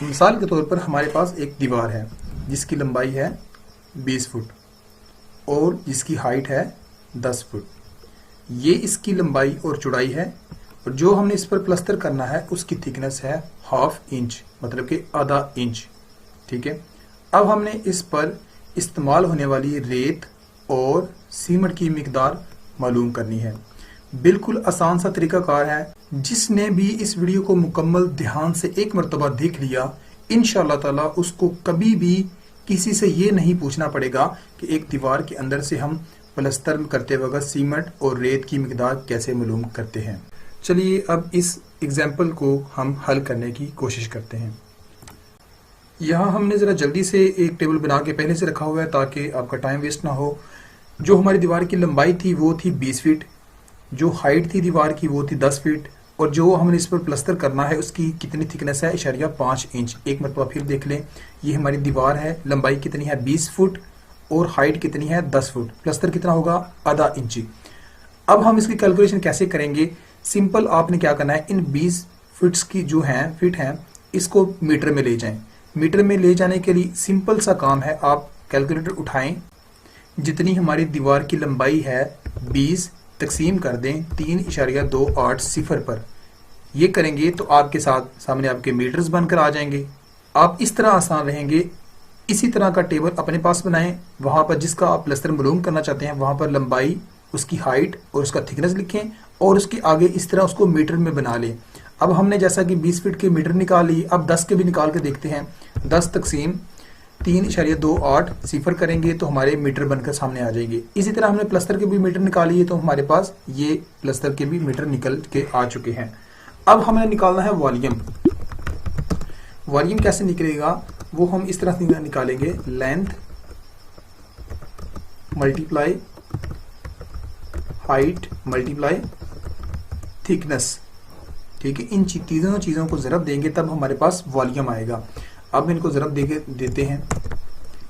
मिसाल के तौर पर हमारे पास एक दीवार है जिसकी लंबाई है 20 फुट और जिसकी हाइट है 10 फुट। ये इसकी लंबाई और चौड़ाई है और जो हमने इस पर प्लास्टर करना है उसकी थिकनेस है 1/2 इंच, मतलब कि आधा इंच। ठीक है, अब हमने इस पर इस्तेमाल होने वाली रेत और सीमेंट की मिकदार मालूम करनी है। बिल्कुल आसान सा तरीकाकार है। जिसने भी इस वीडियो को मुकम्मल ध्यान से एक मरतबा देख लिया, इंशाअल्लाह ताला उसको कभी भी किसी से ये नहीं पूछना पड़ेगा कि एक दीवार के अंदर से हम प्लास्टर करते वक्त सीमेंट और रेत की मिकदार कैसे मालूम करते हैं। चलिए अब इस एग्जाम्पल को हम हल करने की कोशिश करते हैं। यहाँ हमने ज़रा जल्दी से एक टेबल बना के पहले से रखा हुआ है ताकि आपका टाइम वेस्ट ना हो। जो हमारी दीवार की लंबाई थी वो थी 20 फीट, जो हाइट थी दीवार की वो थी 10 फीट और जो हमने इस पर प्लास्टर करना है उसकी कितनी थिकनेस है 5 इंच। एक मरतबा फिर देख लें, ये हमारी दीवार है, लंबाई कितनी है 20 फुट और हाइट कितनी है 10 फुट, प्लास्टर कितना होगा आधा इंची। अब हम इसकी कैलकुलेशन कैसे करेंगे? सिंपल आपने क्या करना है, इन 20 फुट्स की जो हैं फिट हैं इसको मीटर में ले जाएं। मीटर में ले जाने के लिए सिंपल सा काम है, आप कैलकुलेटर उठाएं, जितनी हमारी दीवार की लंबाई है 20 तकसीम कर दें 3.280 पर। ये करेंगे तो आपके सामने आपके मीटर्स बनकर आ जाएंगे। आप इस तरह आसान रहेंगे। इसी तरह का टेबल अपने पास बनाएं, वहां पर जिसका आप प्लास्टर मालूम करना चाहते हैं वहां पर लंबाई, उसकी हाइट और उसका थिकनेस लिखें और उसके आगे इस तरह उसको मीटर में बना लें। अब हमने जैसा कि 20 फीट के मीटर निकाल ली, अब 10 के भी निकाल के देखते हैं। 10 तकसीम 3.280 करेंगे तो हमारे मीटर बनकर सामने आ जाएंगे। इसी तरह हमने प्लास्टर के भी मीटर निकाल लिए तो हमारे पास ये प्लास्टर के भी मीटर निकल के आ चुके हैं। अब हमें निकालना है वॉल्यूम। वॉल्यूम कैसे निकलेगा वो हम इस तरह से निकालेंगे, length multiply height multiply thickness. ठीक है, इन तीनों चीजों को ज़रब देंगे तब हमारे पास वॉल्यूम आएगा। अब इनको ज़रब देते हैं।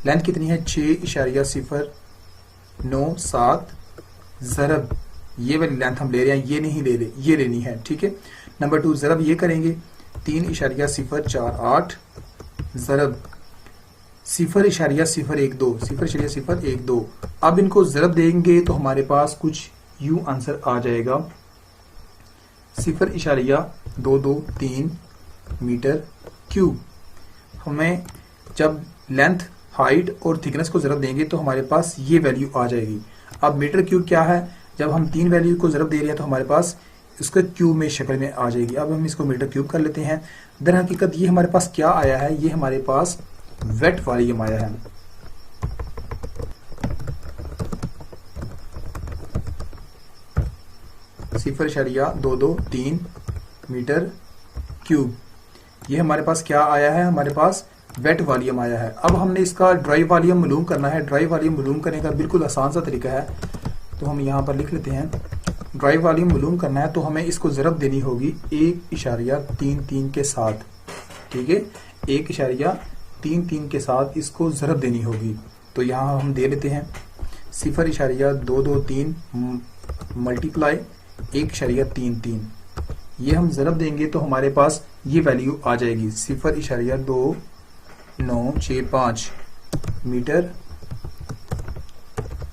लेंथ कितनी है 6.097 ज़रब, ये वाली लेंथ हम ले रहे हैं, ये नहीं ले रहे, ये लेनी है। ठीक है, नंबर 2 ज़रब ये करेंगे 3.048 ज़रब 0.012। अब इनको ज़रब देंगे तो हमारे पास कुछ यूं आंसर आ जाएगा 0.223 मीटर क्यूब। हमें जब लेंथ हाइट और थिकनेस को ज़रब देंगे तो हमारे पास ये वैल्यू आ जाएगी। अब मीटर क्यूब क्या है, जब हम 3 वैल्यू को ज़रब दे रहे हैं तो हमारे पास इसका क्यूब में शक्ल में आ जाएगी। अब हम इसको मीटर क्यूब कर लेते हैं। दर हकीकत ये हमारे पास क्या आया है, ये हमारे पास वेट वॉल्यूम आया है। (0.223 मीटर क्यूब, ये हमारे पास क्या आया है, हमारे पास वेट वॉल्यूम आया है। अब हमने इसका ड्राई वॉल्यूम मालूम करना है। ड्राई वॉल्यूम मालूम करने का बिल्कुल आसान सा तरीका है, तो हम यहाँ पर लिख लेते हैं। ड्राई वॉल्यूम मालूम करना है तो हमें इसको ज़रब देनी होगी 1.33 के साथ। ठीक है, 1.33 के साथ इसको ज़रब देनी होगी। तो यहाँ हम दे लेते हैं 0.223 मल्टीप्लाई 1.33। ये हम ज़रब देंगे तो हमारे पास ये वैल्यू आ जाएगी 0.2965 मीटर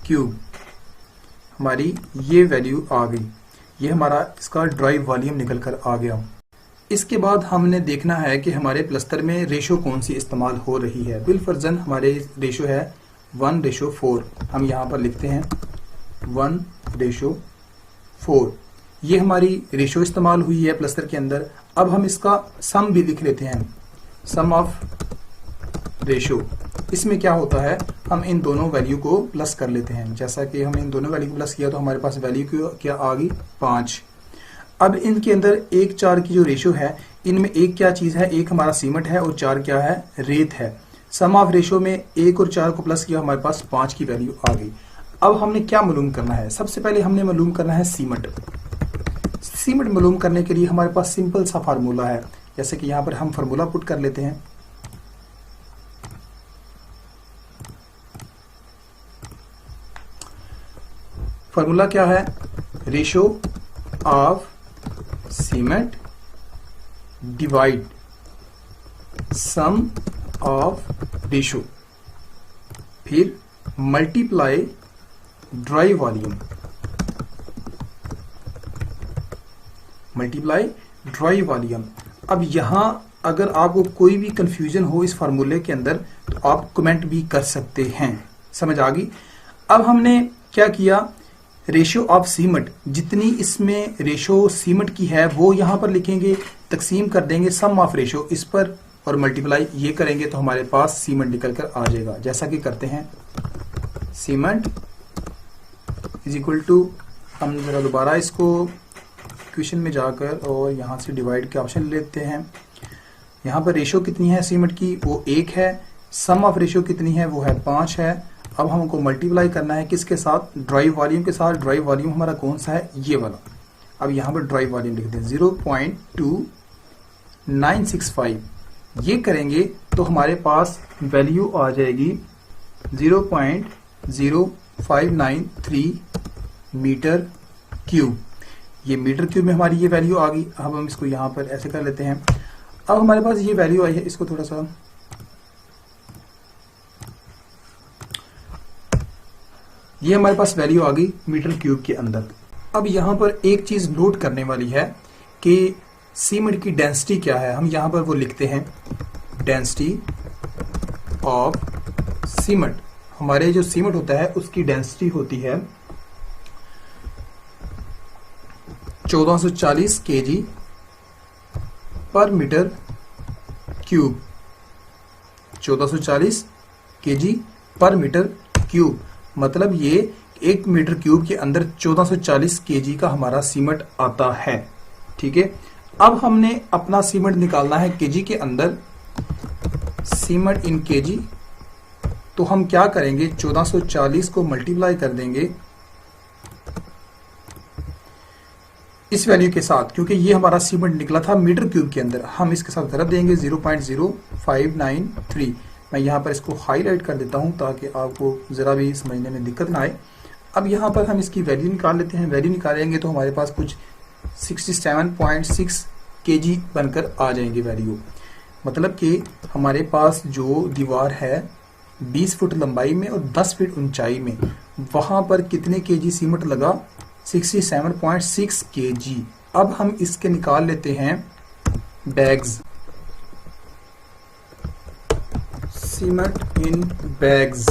क्यूब। हमारी ये वैल्यू आ गई। ये हमारा इसका ड्राई वॉल्यूम निकल कर आ गया। इसके बाद हमने देखना है कि हमारे प्लास्टर में रेशो कौन सी इस्तेमाल हो रही है। बिलफर्जन हमारे रेशो है 1:4। हम यहाँ पर लिखते हैं 1:4। ये हमारी रेशो इस्तेमाल हुई है प्लास्टर के अंदर। अब हम इसका सम भी लिख लेते हैं, सम ऑफ रेशो। इसमें क्या होता है, हम इन दोनों वैल्यू को प्लस कर लेते हैं। जैसा कि हम इन दोनों वैल्यू को प्लस किया तो हमारे पास वैल्यू क्या आ गई 5। अब इनके अंदर 1:4 की जो रेशो है, इनमें एक क्या चीज है, एक हमारा सीमेंट है और 4 क्या है, रेत है। सम ऑफ रेशो में 1 और 4 को प्लस किया, हमारे पास 5 की वैल्यू आ गई। अब हमने क्या मालूम करना है, सबसे पहले हमने मालूम करना है सीमेंट। सीमेंट मालूम करने के लिए हमारे पास सिंपल सा फार्मूला है, जैसे कि यहाँ पर हम फार्मूला पुट कर लेते हैं। फार्मूला क्या है, ratio of cement divide sum of ratio, फिर multiply dry volume, multiply dry volume. अब यहां अगर आपको कोई भी कंफ्यूजन हो इस फार्मूले के अंदर तो आप कमेंट भी कर सकते हैं। समझ आ गई? अब हमने क्या किया, रेशियो ऑफ सीमेंट, जितनी इसमें रेशो सीमेंट की है वो यहां पर लिखेंगे, तकसीम कर देंगे सम ऑफ रेशो इस पर और मल्टीप्लाई ये करेंगे तो हमारे पास सीमेंट निकल कर आ जाएगा। जैसा कि करते हैं, सीमेंट इज इक्वल टू, हम जरा दोबारा इसको क्वेश्चन में जाकर और यहां से डिवाइड के ऑप्शन लेते हैं। यहां पर रेशो कितनी है सीमेंट की, वो 1 है। सम ऑफ रेशो कितनी है, वो है 5 है। अब हमको मल्टीप्लाई करना है किसके साथ, ड्राई वॉल्यूम के साथ। ड्राई वॉल्यूम हमारा कौन सा है, ये वाला। अब यहां पर ड्राई वॉल्यूम लिखते हैं 0.2965। ये करेंगे तो हमारे पास वैल्यू आ जाएगी 0.0593 मीटर क्यूब। ये मीटर क्यूब में हमारी ये वैल्यू आ गई। अब हम इसको यहां पर ऐसे कर लेते हैं। अब हमारे पास ये वैल्यू आई है, इसको थोड़ा सा ये हमारे पास वैल्यू आ गई मीटर क्यूब के अंदर। अब यहां पर एक चीज नोट करने वाली है कि सीमेंट की डेंसिटी क्या है। हम यहां पर वो लिखते हैं, डेंसिटी ऑफ सीमेंट। हमारे जो सीमेंट होता है उसकी डेंसिटी होती है 1440 kg पर मीटर क्यूब। 1440 kg पर मीटर क्यूब, मतलब ये 1 मीटर क्यूब के अंदर 1440 kg का हमारा सीमेंट आता है। ठीक है, अब हमने अपना सीमेंट निकालना है केजी के अंदर, सीमेंट इन केजी। तो हम क्या करेंगे, 1440 को मल्टीप्लाई कर देंगे इस वैल्यू के साथ, क्योंकि ये हमारा सीमेंट निकला था मीटर क्यूब के अंदर। हम इसके साथ कर देंगे 0.0593। मैं यहां पर इसको हाईलाइट कर देता हूं ताकि आपको जरा भी समझने में दिक्कत ना आए। अब यहां पर हम इसकी वैल्यू निकाल लेते हैं। वैल्यू निकालेंगे तो हमारे पास कुछ 67.6 kg बनकर आ जाएंगे वैल्यू। मतलब कि हमारे पास जो दीवार है 20 फुट लंबाई में और 10 फीट ऊंचाई में, वहां पर कितने केजी सीमेंट लगा, 67.6 kg। अब हम इसके निकाल लेते हैं बैग्स, सीमेंट इन बैग्स।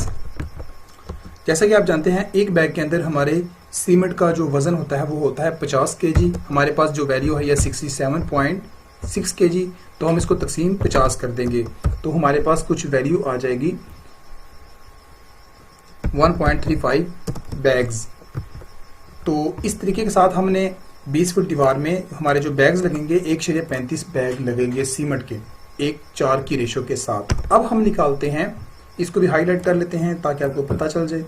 जैसा कि आप जानते हैं एक बैग के अंदर हमारे सीमेंट का जो वजन होता है वो होता है 50 kg। हमारे पास जो वैल्यू है यह 67.6 kg, तो हम इसको तकसीम 50 कर देंगे तो हमारे पास कुछ वैल्यू आ जाएगी 1.35 बैग्स। तो इस तरीके के साथ हमने 20 फुट दीवार में हमारे जो बैग्स लगेंगे 1.35 बैग लगेंगे सीमेंट के 1:4 की रेशो के साथ। अब हम निकालते हैं, इसको भी हाईलाइट कर लेते हैं ताकि आपको पता चल जाए।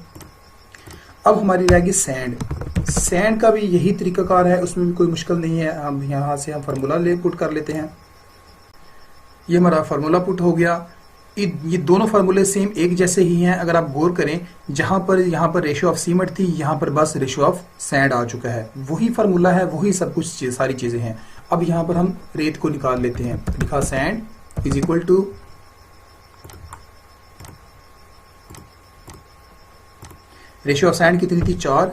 अब हमारी रहेगी सैंड। सैंड का भी यही तरीकाकार है, उसमें भी कोई मुश्किल नहीं है। हम यहां से हम फार्मूला पुट कर लेते हैं। ये हमारा फार्मूला पुट हो गया। ये दोनों फार्मूले सेम एक जैसे ही हैं। अगर आप गौर करें, जहां पर यहाँ पर रेशियो ऑफ सीमेंट थी, यहाँ पर बस रेशियो ऑफ सैंड आ चुका है। वही फार्मूला है, वही सब कुछ सारी चीजें हैं। अब यहाँ पर हम रेत को निकाल लेते हैं। लिखा sand is equal to ratio of sand कितनी थी 4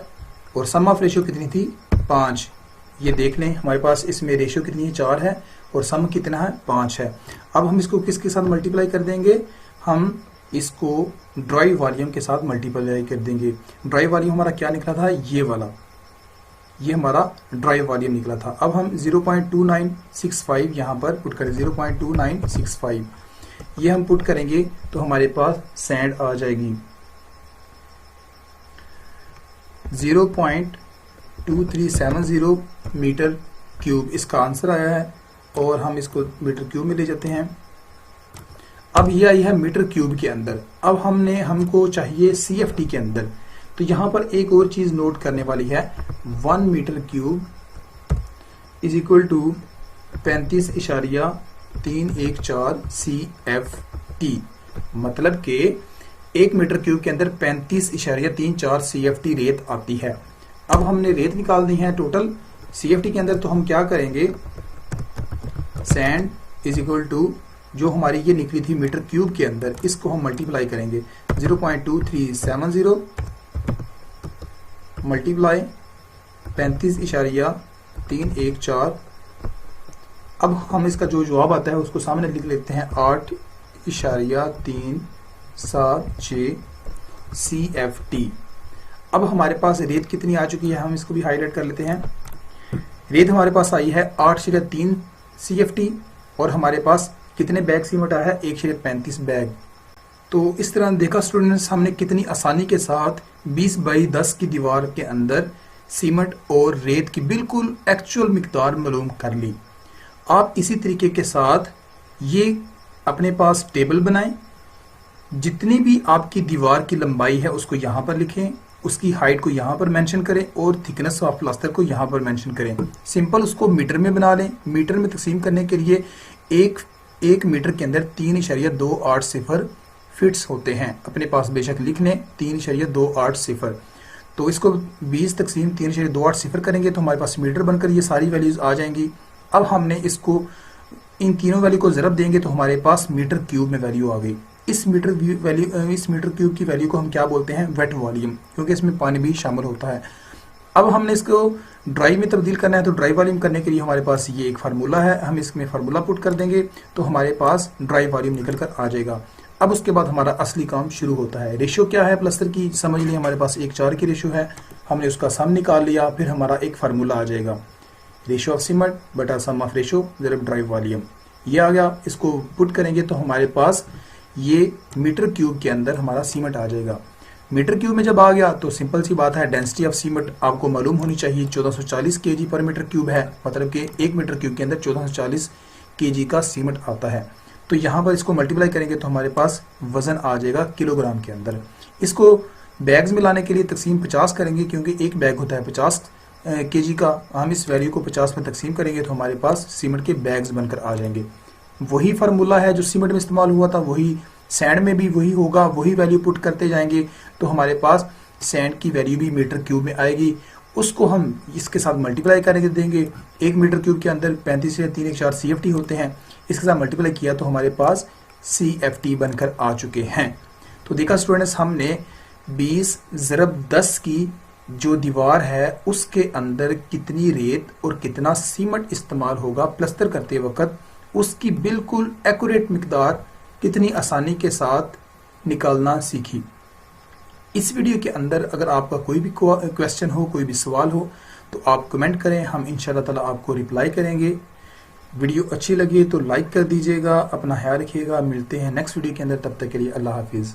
और सम ऑफ रेशियो कितनी थी 5। ये देख लें, हमारे पास इसमें रेशियो कितनी है 4 है और सम कितना है 5 है। अब हम इसको किसके साथ मल्टीप्लाई कर देंगे, हम इसको ड्राई वॉल्यूम के साथ मल्टीप्लाई कर देंगे। ड्राई वॉल्यूम हमारा क्या निकला था, ये वाला, ये हमारा ड्राई वॉल्यूम निकला था। अब हम 0.2965 यहाँ पर पुट करें, 0.2965 ये हम पुट करेंगे तो हमारे पास सैंड आ जाएगी 0.2370 मीटर क्यूब। इसका आंसर आया है और हम इसको मीटर क्यूब में ले जाते हैं। अब ये आई है मीटर क्यूब के अंदर। अब हमको चाहिए CFT के अंदर। तो यहां पर एक और चीज नोट करने वाली है, 1 metre cube is equal to 35.314 CFT। मतलब कि 1 मीटर क्यूब के अंदर 35.34 CFT रेत आती है। अब हमने रेत निकालनी है टोटल CFT के अंदर, तो हम क्या करेंगे, सैंड इज इक्वल टू जो हमारी ये निकली थी मीटर क्यूब के अंदर, इसको हम मल्टीप्लाई करेंगे 0.2370 मल्टीप्लाई 35.314। अब हम इसका जो जवाब आता है उसको सामने लिख लेते हैं 8.376 CFT। अब हमारे पास रेत कितनी आ चुकी है, हम इसको भी हाईलाइट कर लेते हैं। रेत हमारे पास आई है 8.3 CFT और हमारे पास कितने बैग सीमेंट आया है, 1.35 बैग। तो इस तरह देखा स्टूडेंट्स, हमने कितनी आसानी के साथ 20 बाई 10 की दीवार के अंदर सीमेंट और रेत की बिल्कुल एक्चुअल मिकदार मालूम कर ली। आप इसी तरीके के साथ ये अपने पास टेबल बनाएं, जितनी भी आपकी दीवार की लंबाई है उसको यहाँ पर लिखें, उसकी हाइट को यहाँ पर मेंशन करें और थिकनेस ऑफ प्लास्टर को यहाँ पर मेंशन करें। सिंपल उसको मीटर में बना लें। मीटर में तकसीम करने के लिए एक मीटर के अंदर 3.280 फिट्स होते हैं। अपने पास बेशक लिख लें 3.280। तो इसको 20 तकसीम 3.280 करेंगे तो हमारे पास मीटर बनकर ये सारी वैल्यूज आ जाएंगी। अब हमने इसको इन तीनों वैल्यू को ज़रब देंगे तो हमारे पास मीटर क्यूब में वैल्यू आ गई। इस मीटर क्यूब की वैल्यू को हम क्या बोलते हैं, वेट वॉल्यूम, क्योंकि इसमें पानी भी शामिल होता है। अब हमने इसको ड्राई में तब्दील करना है, तो ड्राई वॉल्यूम करने के लिए हमारे पास ये एक फार्मूला है, हम इसमें फार्मूला पुट कर देंगे तो हमारे पास ड्राई वॉल्यूम निकल कर आ जाएगा। अब उसके बाद हमारा असली काम शुरू होता है। रेशियो क्या है प्लास्टर की, समझ लिया, हमारे पास 1:4 की रेशियो है। हमने उसका सम निकाल लिया, फिर हमारा एक फार्मूला आ जाएगा, रेशियो ऑफ सीमेंट बटा सम ऑफ रेशियो ज़रब ड्राई वॉल्यूम, ये आ गया। इसको पुट करेंगे तो हमारे पास ये मीटर क्यूब के अंदर हमारा सीमेंट आ जाएगा। मीटर क्यूब में जब आ गया तो सिंपल सी बात है, डेंसिटी ऑफ सीमेंट आपको मालूम होनी चाहिए, 1440 kg पर मीटर क्यूब है, मतलब कि 1 मीटर क्यूब के अंदर 1440 kg का सीमेंट आता है। तो यहाँ पर इसको मल्टीप्लाई करेंगे तो हमारे पास वजन आ जाएगा किलोग्राम के अंदर। इसको बैग्स में लाने के लिए तकसीम 50 करेंगे, क्योंकि एक बैग होता है 50 kg का। हम इस वैल्यू को 50 में तकसीम करेंगे तो हमारे पास सीमेंट के बैग्स बनकर आ जाएंगे। वही फार्मूला है जो सीमेंट में इस्तेमाल हुआ था, वही सैंड में भी वही होगा, वही वैल्यू पुट करते जाएंगे तो हमारे पास सैंड की वैल्यू भी मीटर क्यूब में आएगी। उसको हम इसके साथ मल्टीप्लाई करके देंगे। 1 मीटर क्यूब के अंदर 35.314 CFT होते हैं, इसके साथ मल्टीप्लाई किया तो हमारे पास CFT बनकर आ चुके हैं। तो देखा स्टूडेंट्स, हमने 20 ज़रब 10 की जो दीवार है उसके अंदर कितनी रेत और कितना सीमेंट इस्तेमाल होगा प्लास्टर करते वक्त, उसकी बिल्कुल एक्यूरेट मिकदार कितनी आसानी के साथ निकालना सीखी। इस वीडियो के अंदर अगर आपका कोई भी क्वेश्चन हो, कोई भी सवाल हो तो आप कमेंट करें, हम इंशाल्लाह ताला आपको रिप्लाई करेंगे। वीडियो अच्छी लगी तो लाइक कर दीजिएगा, अपना ख्याल रखिएगा। मिलते हैं नेक्स्ट वीडियो के अंदर, तब तक के लिए अल्लाह हाफिज़।